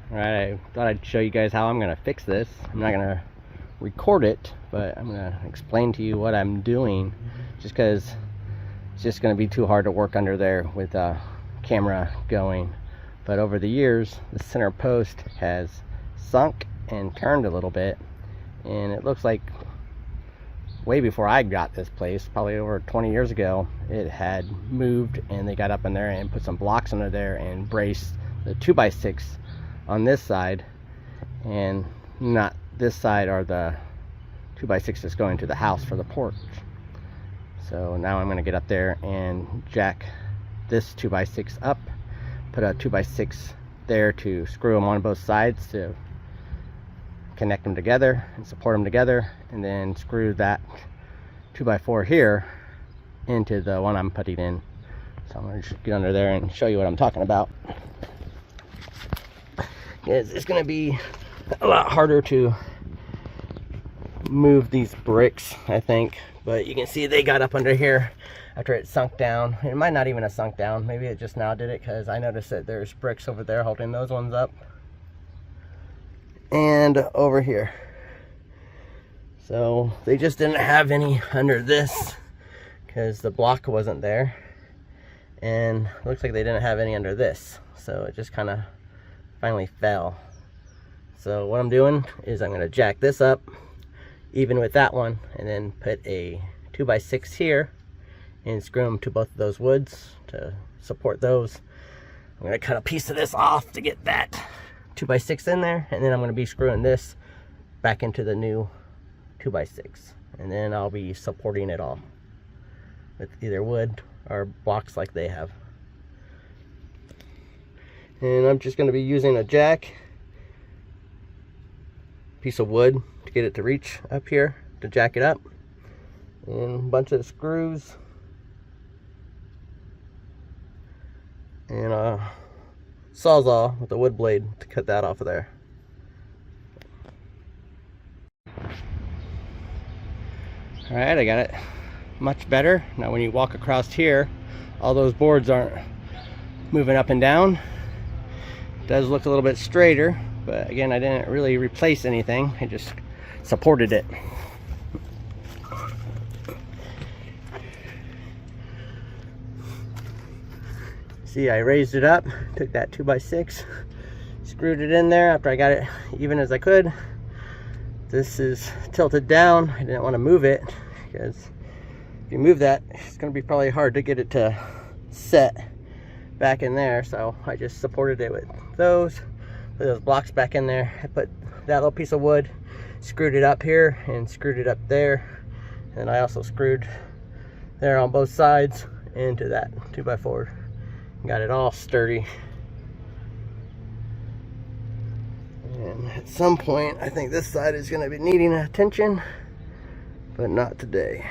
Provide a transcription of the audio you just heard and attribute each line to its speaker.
Speaker 1: Alright, I thought I'd show you guys how I'm going to fix this. I'm not going to record it, but I'm going to explain to you what I'm doing, just because it's just going to be too hard to work under there with a camera going. But over the years, the center post has sunk and turned a little bit, and it looks like way before I got this place, probably over 20 years ago, it had moved, and they got up in there and put some blocks under there and braced the 2x6 on this side, and not this side, or the 2x6 that's going to the house for the porch. So now I'm going to get up there and jack this 2x6 up, put a 2x6 there to screw them on both sides to connect them together and support them together, and then screw that 2x4 here into the one I'm putting in. So I'm going to just get under there and show you what I'm talking about. It's going to be a lot harder to move these bricks, I think, but you can see they got up under here after it sunk down. It might not even have sunk down, maybe it just now did it, because I noticed that there's bricks over there holding those ones up, and over here. So they just didn't have any under this because the block wasn't there, and it looks like they didn't have any under this, so it just kind of finally fell. So what I'm doing is I'm going to jack this up even with that one, and then put a 2x6 here and screw them to both of those woods to support those. I'm going to cut a piece of this off to get that 2x6 in there, and then I'm going to be screwing this back into the new 2x6, and then I'll be supporting it all with either wood or blocks like they have. And I'm just going to be using a jack, piece of wood to get it to reach up here to jack it up, and a bunch of screws, and a sawzall with a wood blade to cut that off of there. Alright, I got it much better. Now when you walk across here, all those boards aren't moving up and down. It does look a little bit straighter, but again, I didn't really replace anything, I just supported it. See, I raised it up, took that 2x6, screwed it in there after I got it even as I could. This is tilted down. I didn't want to move it, because if you move that, it's going to be probably hard to get it to set back in there. So I just supported it with those, put those blocks back in there. I put that little piece of wood, screwed it up here and screwed it up there, and I also screwed there on both sides into that 2x4. Got it all sturdy. And at some point, I think this side is going to be needing attention, but not today.